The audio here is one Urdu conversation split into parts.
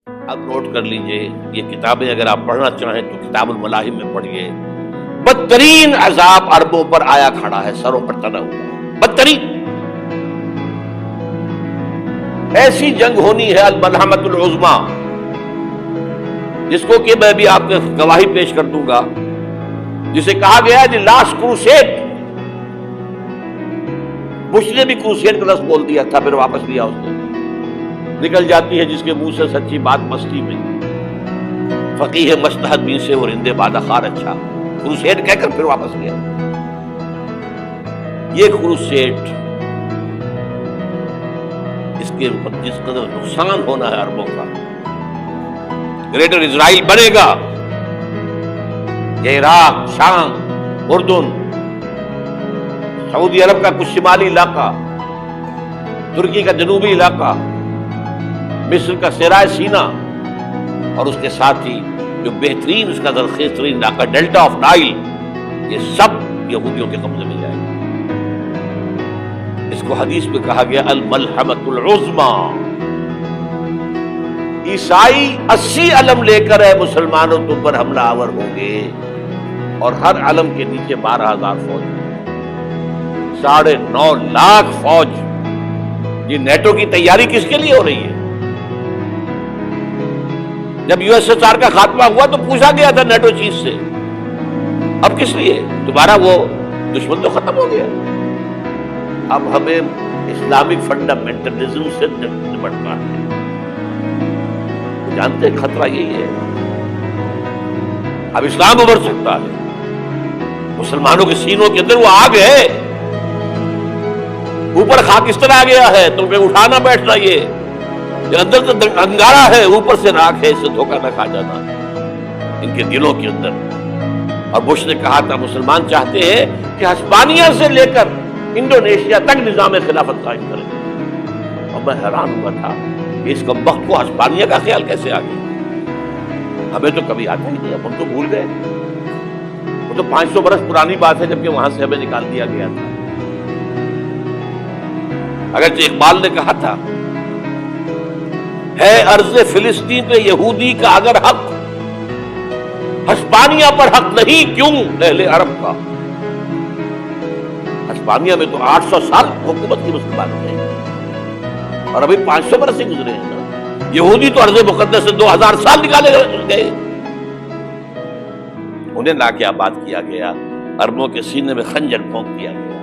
اب نوٹ کر لیجئے، یہ کتابیں اگر آپ پڑھنا چاہیں تو کتاب الملاحم میں پڑھیے۔ بدترین عذاب عربوں پر آیا کھڑا ہے، سروں پر تنا ہوا ہے، بدترین۔ ایسی جنگ ہونی ہے الملحمۃ العظمیٰ، جس کو کہ میں بھی آپ کو گواہی پیش کر دوں گا، جسے کہا گیا ہے دی لاسٹ کروسیڈ۔ بش نے بھی کروسیڈ کا لفظ بول دیا تھا، پھر واپس لیا اس نے۔ نکل جاتی ہے جس کے منہ سے سچی بات مستی میں، فقیہ مصلحت بھی سے اور اندے بادہ خار اچھا، کروسیڈ کہہ کر پھر واپس لیا۔ یہ کروسیڈ اس کے اوپر جس قدر نقصان ہونا ہے عربوں کا، گریٹر اسرائیل بنے گا، یہ عراق، شام، اردن، سعودی عرب کا کچھ شمالی علاقہ، ترکی کا جنوبی علاقہ، مصر کا صحرائے سینا، اور اس کے ساتھ ہی جو بہترین اس کا زرخیز ترین علاقہ ڈیلٹا آف نائل، یہ سب یہودیوں کے قبضے میں جائے گا۔ اس کو حدیث میں کہا گیا الملحمۃ العظمیٰ۔ عیسائی 80 علم لے کر ہے مسلمانوں تم پر حملہ آور ہوں گے، اور ہر علم کے نیچے 12,000 فوج، 9.5 لاکھ فوج۔ یہ نیٹو کی تیاری کس کے لیے ہو رہی ہے؟ جب یو ایس ایس آر کا خاتمہ ہوا تو پوچھا گیا تھا نیٹو چیف سے، اب کس لیے؟ دوبارہ وہ دشمن تو ختم ہو گیا، اب ہمیں اسلامک فنڈامنٹلزم سے نمٹنا ہے۔ جانتے ہیں خطرہ یہی ہے، اب اسلام ابھر سکتا ہے، مسلمانوں کے سینوں کے اندر وہ آگ ہے، اوپر خاکستر آ گیا ہے، تم پہ اٹھانا بیٹھنا، یہ اندر تو انگارہ ہے، اوپر سے راکھ ہے، اس سے دھوکہ نہ کھا جانا ان کے دلوں کے اندر۔ اور بش نے کہا تھا مسلمان چاہتے ہیں کہ ہسپانیہ سے لے کر انڈونیشیا تک نظام خلافت قائم کریں، اور میں حیران ہوا تھا کہ اس کمبخت کو ہسپانیہ کا خیال کیسے آ گیا؟ ہمیں تو کبھی آتا ہی نہیں، ہم تو بھول گئے، وہ تو 500 برس پرانی بات ہے جبکہ وہاں سے ہمیں نکال دیا گیا تھا۔ اگرچہ اقبال نے کہا تھا ہے ارض فلسطین پہ یہودی کا اگر حق، ہسپانیہ پر حق نہیں کیوں اہل عرب کا؟ ہسپانیہ میں تو 800 سال حکومت کی مسلمان ہے، اور ابھی 500 برس سے گزرے ہیں نا۔ یہودی تو ارض مقدس سے 2000 سال نکالے گئے، انہیں لا کے آباد کیا گیا، عربوں کے سینے میں خنجر پھونک دیا گیا۔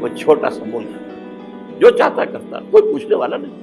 وہ چھوٹا سا ملک جو چاہتا کرتا، کوئی پوچھنے والا نہیں۔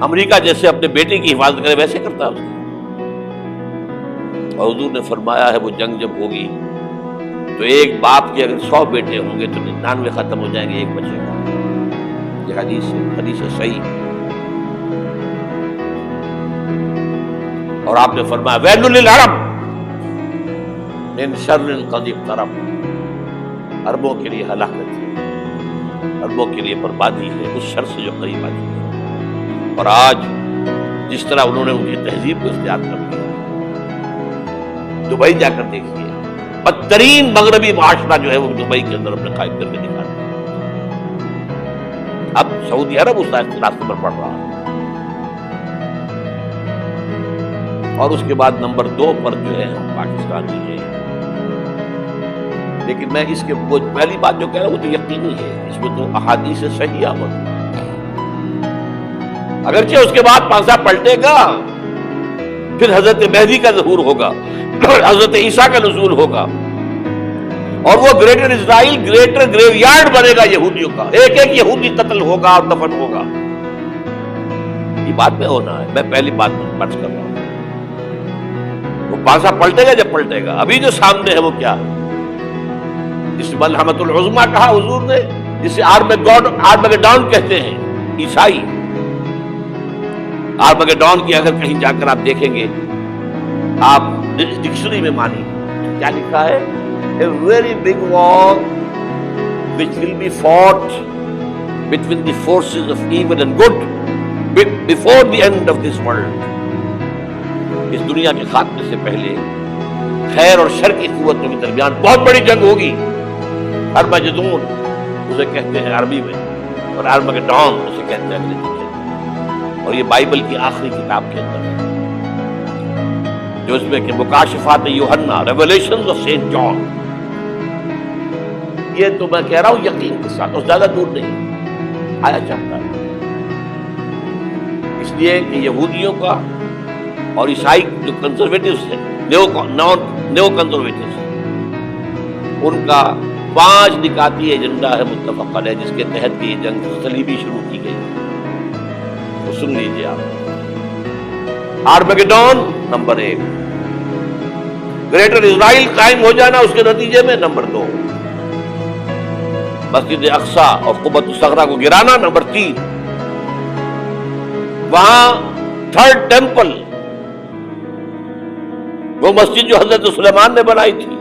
امریکہ جیسے اپنے بیٹے کی حفاظت کرے ویسے کرتا ہے، اور حضور نے فرمایا ہے وہ جنگ جب ہوگی تو ایک باپ کے اگر 100 بیٹے ہوں گے تو 99 ختم ہو جائیں گے، ایک بچے گا۔ یہ حدیث ہے صحیح۔ اور آپ نے فرمایا ویل للعرب من شر قد اقترب، عربوں کے لیے ہلاکت ہے، عربوں کے لیے بربادی ہے اس شر سے جو قریب آ چکی ہے۔ اور آج جس طرح انہوں نے ان کی تہذیب کو اختیار کر لیا، دبئی جا کر دیکھیے، بدترین مغربی معاشرہ جو ہے وہ دبئی کے اندر اپنے قائم کر کے دکھا رہے ہیں۔ اب سعودی عرب اس راستے پر پڑ رہا ہے، اور اس کے بعد نمبر 2 پر جو ہے پاکستان ہی ہے۔ لیکن میں اس کے پہلی بات جو کہہ رہا ہوں وہ تو یقینی ہے، اس میں تو احادیث صحیحہ آمد، اگرچہ اس کے بعد پانسا پلٹے گا، پھر حضرت مہدی کا ظہور ہوگا، حضرت عیسیٰ کا نزول ہوگا، اور وہ گریٹر اسرائیل گریٹر گریو یارڈ بنے گا یہودیوں کا، ایک ایک یہودی قتل ہوگا اور دفن ہوگا۔ یہ بات میں ہونا ہے، میں پہلی بات فرض کر رہا ہوں۔ وہ پانسا پلٹے گا جب پلٹے گا، ابھی جو سامنے ہے وہ کیا ہے؟ اس ملحمۃ العظمیٰ کہا حضور نے، جسے آرمگیڈون کہتے ہیں عیسائی۔ آرمگیڈون کی اگر کہیں جا کر آپ دیکھیں گے، آپ ڈکشنری میں مانی کیا لکھا ہے؟ A very big war which will be fought between the forces of evil and good before the end of this world. اس دنیا کے خاتمے سے پہلے خیر اور شر کی قوتوں کے درمیان بہت بڑی جنگ ہوگی۔ ارمجدون اسے کہتے ہیں عربی میں، اور ارمگیڈون اسے کہتے ہیں انگریزی میں۔ اور یہ بائبل کی آخری کتاب کے اندر ہے، جو اس میں کہ مکاشفات یوحنا، ریولیشنز آف سینٹ جان، یہ تو میں کہہ رہا ہوں یقین کے ساتھ، اور زیادہ دور نہیں آیا چاہتا ہے، اس لیے کہ یہودیوں کا اور عیسائی جو کنزرویٹوز ہیں، نیو کنزرویٹوز، ان کا 5 نکاتی ایجنڈا ہے متفق علیہ، جس کے تحت یہ جنگ صلیبی شروع کی گئی۔ تو سن لیجیے آپ، آرمیگیڈون نمبر 1، گریٹر اسرائیل قائم ہو جانا اس کے نتیجے میں نمبر 2، مسجد اقصی اور قبۃ الصغریٰ کو گرانا نمبر 3، وہاں تھرڈ ٹیمپل، وہ مسجد جو حضرت سلیمان نے بنائی تھی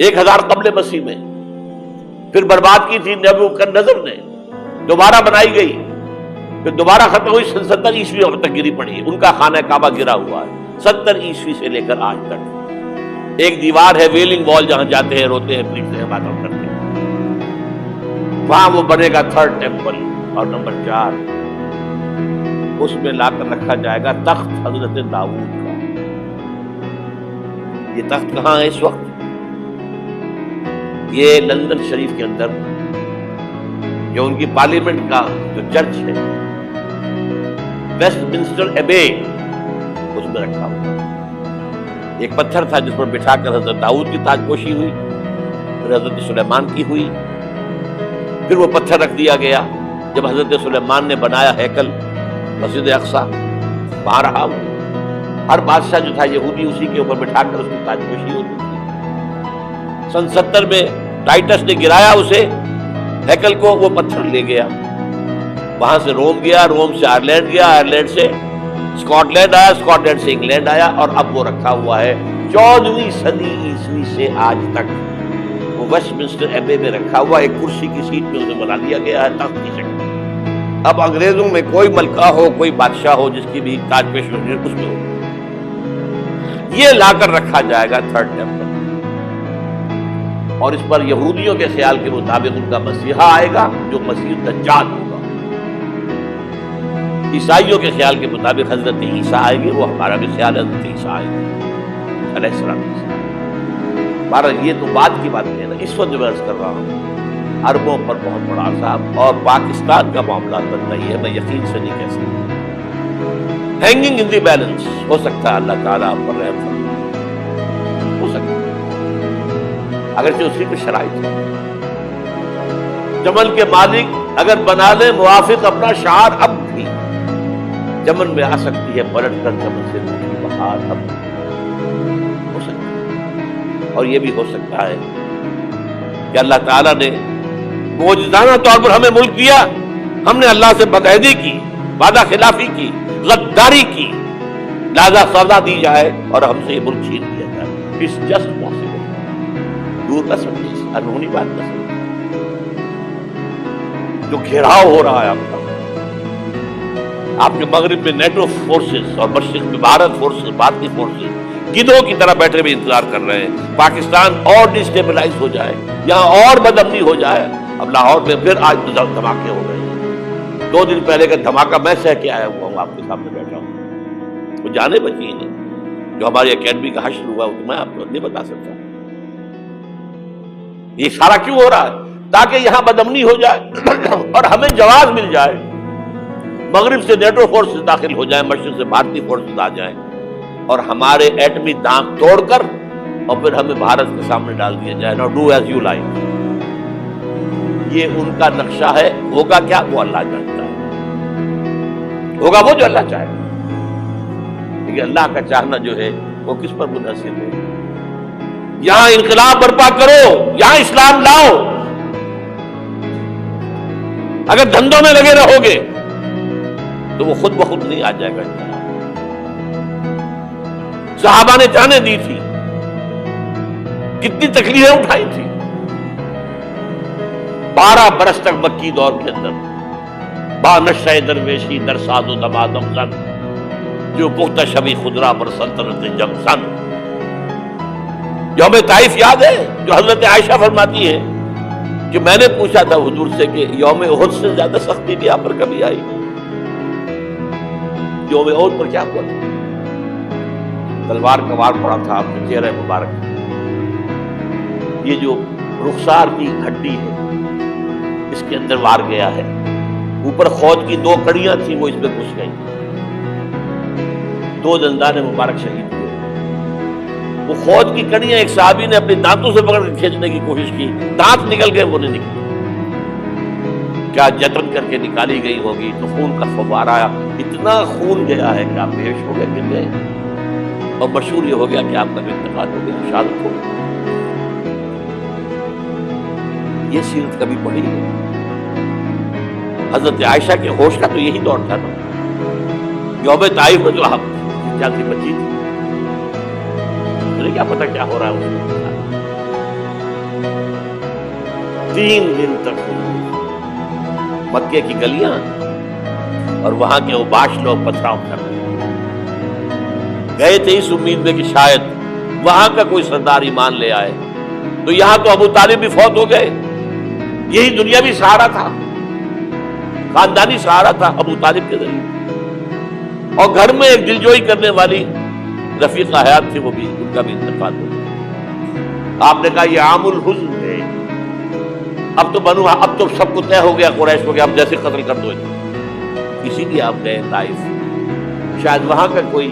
1000 قبل مسیح میں، پھر برباد کی تھی نبوکدنضر نے، دوبارہ بنائی گئی، پھر دوبارہ ختم ہوئی 70 عیسوی تک گری پڑی ہے۔ ان کا خانہ کعبہ گرا ہوا ہے 70 عیسوی سے لے کر آج تک۔ ایک دیوار ہے ویلنگ وال، جہاں جاتے ہیں، روتے ہیں، پلیٹتے ہیں، عبادت کرتے ہیں، وہاں وہ بنے گا تھرڈ ٹیمپل۔ اور نمبر 4، اس میں لا کر رکھا جائے گا تخت حضرت داؤد کا۔ یہ تخت کہاں ہے اس وقت؟ یہ لندن شریف کے اندر جو ان کی پارلیمنٹ کا جو چرچ ہے، ویسٹ منسٹر ایبے، اس میں رکھا ہوا ایک پتھر تھا جس پر بٹھا کر حضرت داؤد کی تاج پوشی ہوئی، پھر حضرت سلیمان کی ہوئی، پھر وہ پتھر رکھ دیا گیا جب حضرت سلیمان نے بنایا ہیکل مسجد اقصی، وہاں رہا وہ۔ ہر بادشاہ جو تھا یہودی اسی کے اوپر بٹھا کر اس کی تاج پوشی ہوتی تھی۔ سن 70 میں ٹائٹس نے گرایا اسے، ہیکل کو، وہ پتھر لے گیا، وہاں سے روم گیا، روم سے آئرلینڈ گیا، آئرلینڈ سے اسکاٹ لینڈ آیا، اسکاٹ لینڈ سے انگلینڈ آیا، اور اب وہ رکھا ہوا ہے 14ویں صدی عیسوی سے آج تک۔ وہ ویسٹ منسٹر ایبے میں رکھا ہوا، ایک کرسی کی سیٹ میں اسے بنا لیا گیا ہے تخت کی شکل۔ اب انگریزوں میں کوئی ملکہ ہو، کوئی بادشاہ ہو جس کی بھی تاج پیش ہو، اس میں ہو، یہ لا کر رکھا جائے گا تھرڈ ٹیمپل، اور اس پر یہودیوں کے خیال کے مطابق ان کا مسیحا آئے گا جو مسیح دجال ہوگا، عیسائیوں کے خیال کے مطابق حضرت عیسیٰ آئیں گے، وہ ہمارا بھی خیال ہے حضرت عیسیٰ آئیں گے علیہ السلام۔ بہرحال یہ تو بعد کی بات ہے نا، اس وقت جو میں عرض کر رہا ہوں عربوں پر بہت بڑا عذاب، اور پاکستان کا معاملہ بنتا ہی ہے، میں یقین سے نہیں کہہ سکتا۔ ہینگنگ ان دی بیلنس، ہو سکتا ہے اللہ تعالیٰ آپ پر رحم فرمائے، ہو سکتا ہے، اگرچہ اسی پہ شرائط ہے۔ چمن کے مالک اگر بنا لے موافق اپنا شعار، اب بھی چمن میں آ سکتی ہے پلٹ کر چمن سے روٹی بہار، اب ہو سکتا ہے۔ اور یہ بھی ہو سکتا ہے کہ اللہ تعالیٰ نے معجزانہ طور پر ہمیں ملک دیا، ہم نے اللہ سے بدعہدی کی، وعدہ خلافی کی، غداری کی، لہذا سزا دی جائے اور ہم سے یہ ملک چھین لیا جائے۔ اٹس جسٹ پاسبل، دور نہ سمجھے، انہونی بات نہ سمجھے۔ جو گھیراؤ ہو رہا ہے آپ کے مغرب میں نیٹو فورسز اور مشرق میں بھارت فورسز، بھارتی فورسز گدھوں کی طرح بیٹھے ہوئے انتظار کر رہے ہیں پاکستان اور ڈسٹیبلائز ہو جائے، یہاں اور بدامنی ہو جائے۔ اب لاہور میں پھر آج دھماکے ہو گئے ہیں، 2 دن پہلے کا دھماکہ میں سہ کے آیا ہوا ہوں، آپ کے سامنے بیٹھا ہوں، وہ جانے بچی ہی نہیں۔ جو ہماری اکیڈمی کا حشر ہوا وہ میں آپ کو نہیں بتا سکتا۔ یہ سارا کیوں ہو رہا ہے؟ تاکہ یہاں بدامنی ہو جائے اور ہمیں جواز مل جائے، مغرب سے نیٹو فورسز داخل ہو جائیں، مشرق سے بھارتی فورسز آ جائیں، اور ہمارے ایٹمی دام توڑ کر اور پھر ہمیں بھارت کے سامنے ڈال دیا جائے۔ نو ڈو ایز یو لائک۔ یہ ان کا نقشہ ہے، ہوگا کیا وہ اللہ جانتا ہے، ہوگا وہ جو اللہ چاہے، لیکن اللہ کا چاہنا جو ہے وہ کس پر منحصر ہے؟ یہاں انقلاب برپا کرو، یہاں اسلام لاؤ، اگر دھندوں میں لگے رہو گے تو وہ خود بخود نہیں آ جائے گا۔ صحابہ نے جانیں دی تھی، کتنی تکلیفیں اٹھائی تھی، 12 برس تک مکی دور کے اندر با نشہ درویشی در ساز و دمادم زن، جو پختہ شبی خدرا پر سلطنت جم سن۔ یوم طائف یاد ہے جو حضرت عائشہ فرماتی ہے کہ میں نے پوچھا تھا حضور سے کہ یوم احد سے زیادہ سختی بھی آپ پر کبھی آئی؟ یوم احد پر کیا ہوا تھا؟ تلوار کا وار پڑا تھا آپ کے چہرہ مبارک، یہ جو رخسار کی ہڈی ہے اس کے اندر وار گیا ہے، اوپر خود کی 2 کڑیاں تھیں وہ اس میں گھس گئی، 2 دندان مبارک شہید ہوئے۔ وہ خود کی کڑیاں ایک صحابی نے اپنے دانتوں سے پکڑ کے کھینچنے کی کوشش کی، دانت نکل گئے، وہ نہیں نکلی، کیا جتن کر کے نکالی گئی ہوگی تو خون کا فوارہ آیا، اتنا خون گیا ہے کہ آپ بے ہوش ہو گئے، گر گئے، اور مشہور یہ ہو گیا کہ آپ کا انتقال ہو گیا، شہادت ہو گئی۔ یہ سیرت کبھی پڑھی ہے؟ حضرت عائشہ کے ہوش کا تو یہی دور تھا نا، یوم طائف میں جو آپ کیا سی بچی تھی، کیا پتا کیا ہو رہا ہے اس کے ساتھ۔ 3 دن تک مکے کی گلیاں اور وہاں کے اوباش لوگ پتھراؤ کر گئے تھے اس امید میں کہ شاید وہاں کا کوئی سردار ایمان لے آئے، تو یہاں تو ابو طالب بھی فوت ہو گئے، یہی دنیاوی سہارا تھا، خاندانی سہارا تھا ابو طالب کے ذریعے، اور گھر میں ایک دلجوئی کرنے والی رفیقہ حیات تھی، وہ بھی ان کا بھی انتقال ہو گیا۔ آپ نے کہا یہ عام الحزن ہے، اب تو سب کو طے ہو گیا قریش کو کہ اب جیسے قتل کر دو، اسی لیے آپ گئے طائف، شاید وہاں کا کوئی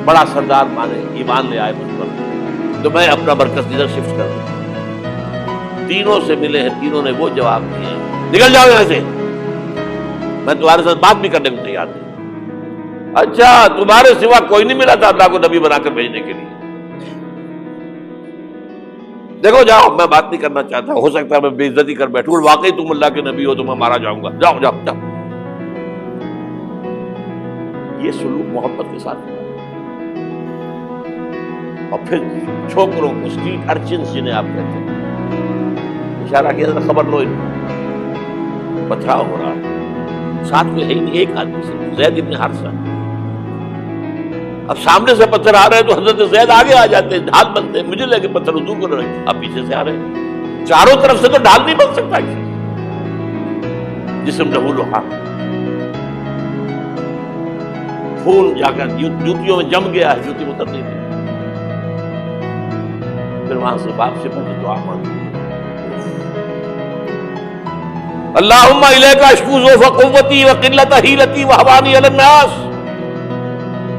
بڑا سردار مانے ایمان لے آئے مجھ پر، تو میں اپنا مرکز ادھر شفٹ کر دوں۔ تینوں سے ملے ہیں، تینوں نے وہ جواب دیے، نکل جاؤ یہاں سے، میں تمہارے ساتھ بات بھی کرنے کو تیار نہیں۔ اچھا تمہارے سوا کوئی نہیں ملا تھا اللہ کو نبی بنا کر بھیجنے کے لیے؟ دیکھو جاؤ، میں بات نہیں کرنا چاہتا، ہو سکتا ہے میں بے عزتی کر بیٹھوں، اور واقعی تم اللہ کے نبی ہو تو میں مارا جاؤں گا، جاؤ جاؤ جاؤ۔ یہ سلوک محبت کے ساتھ، اور پھر چھوکروں کو، اسٹریٹ ارچنز جنہیں آپ کہتے ہیں، اشارہ کیا تھا خبر لو، پتھراؤ ہو رہا ہے، ساتھ میں ہے ہی نہیں ایک آدمی سے، زید ابن حارثہ۔ اب سامنے سے پتھر آ رہے ہیں تو حضرت زید آگے آ جاتے ہیں، ڈھال بنتے ہیں، مجھے لگے پتھر حضور کو رہے، اب پیچھے سے آ رہے ہیں، چاروں طرف سے تو ڈھال نہیں بن سکتا، جسم لہو لہا، خون جا کر جوتیوں میں جم گیا ہے، جوتی اتر نہیں دی، پھر وہاں سے باپ سے پہلے دعا مانگی، اللہم الیک اشکو ضعف قوتی وقلت حیلتی وہوانی علی الناس،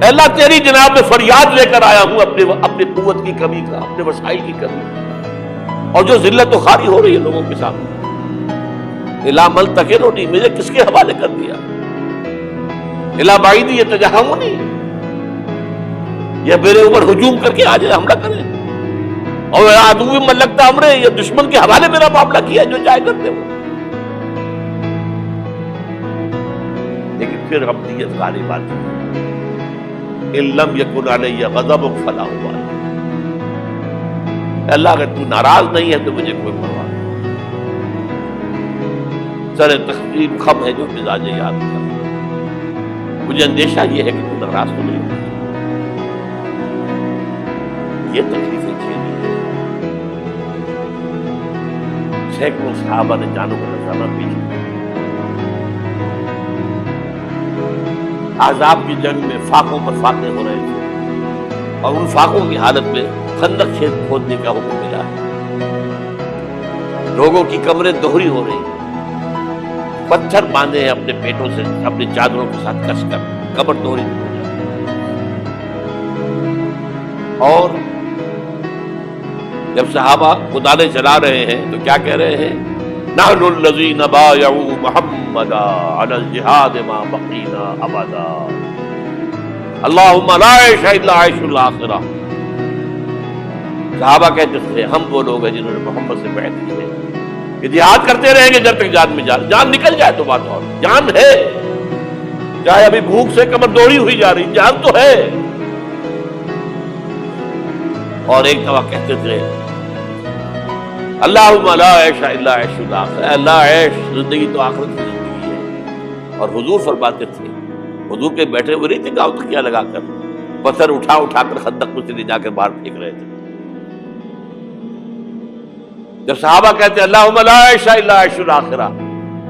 اے اللہ تیری جناب میں فریاد لے کر آیا ہوں اپنی قوت کی کمی کا، اپنے وسائل کی کمی، اور جو ذلت و خواری ہو رہی ہے لوگوں کے سامنے، الا ملتقننی، مجھے کس کے حوالے کر دیا، الا بعیدی یتجہمنی، یہ میرے اوپر ہجوم کر کے آ جائے، حملہ کرے، اور عدو من لگتا امرے، یہ دشمن کے حوالے میرا معاملہ کیا جو چاہے کرتے ہو۔ لیکن پھر ابدیت غالب آتی ہے، ان لم یکن علی غضبک فلا ابالی، اللہ اگر تو ناراض نہیں ہے تو مجھے کوئی پرواہ نہیں، سر تقسیم خم ہے جو مزاج یاد کا، مجھے اندیشہ یہ ہے کہ تو ناراض تو نہیں ہوگی، یہ تکلیفیں جھیلی ہے۔ سینکڑوں صحابہ نے جانوں کا نذرانہ پیش کیا، احزاب کی جنگ میں فاقوں پر فاقے ہو رہے تھے، اور ان فاقوں کی حالت میں خندق چھید کھودنے کا حکم ملا، لوگوں کی کمریں دوہری ہو رہی، پتھر باندھے ہیں اپنے پیٹوں سے، اپنی چادروں کے ساتھ کس کر کمر دوہری ہو جائے، اور جب صحابہ کدالیں چلا رہے ہیں تو کیا کہہ رہے ہیں؟ نحن الذین بایعوا محمدا علی الجہاد ما بقینا ابدا، اللہم لا عیش الا عیش الاخرہ۔ صحابہ کہتے تھے ہم وہ لوگ ہیں جنہوں نے محمد سے بیعت کی ہے کہ جہاد کرتے رہیں گے جب تک جان میں جان نکل جائے تو بات اور، جان ہے، چاہے ابھی بھوک سے کمر دوڑی ہوئی جا رہی، جان تو ہے۔ اور ایک دفعہ کہتے تھے اللہم لا عیش الا عیش الاخرہ، اللہ عیش زندگی تو آخرت کی زندگی ہے۔ اور حضور فرماتے تھے، حضور کے بیٹھے ہوئے نہیں تھے گاؤں تکیہ لگا کر، پتھر اٹھا اٹھا کر خندق میں سے لے جا کر باہر پھینک رہے تھے، جب صحابہ کہتے ہیں اللہم لا عیش الا عیش الاخرہ،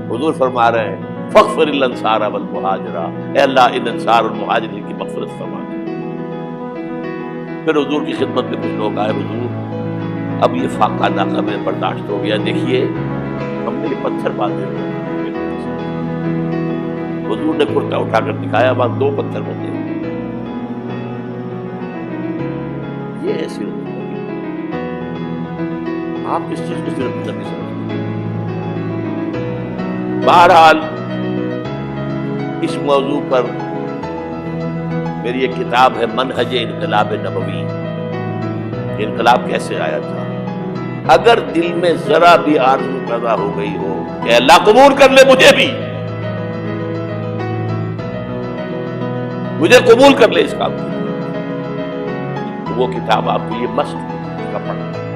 حضور فرما رہے ہیں فاغفر للانصار والمہاجرہ، اے اللہ ان انصار اور مہاجرین کی مغفرت فرما دے۔ پھر حضور کی خدمت میں کچھ لوگ آئے، حضور اب یہ فاقہ ناقابل برداشت ہو گیا، دیکھیے ہم نے یہ پتھر باندھے ہوئے ہیں۔ حضور نے کرتا اٹھا کر دکھایا، وہاں 2 پتھر بندے ہوئے۔ یہ ایسی آپ اس چیز کو صرف نہیں سمجھتے۔ بہرحال اس موضوع پر میری ایک کتاب ہے منہج انقلاب نبوی، انقلاب کیسے آیا تھا۔ اگر دل میں ذرا بھی آرزو پیدا ہو گئی ہو کہ اللہ قبول کر لے مجھے قبول کر لے اس کام کو، وہ کتاب آپ کے لیے مست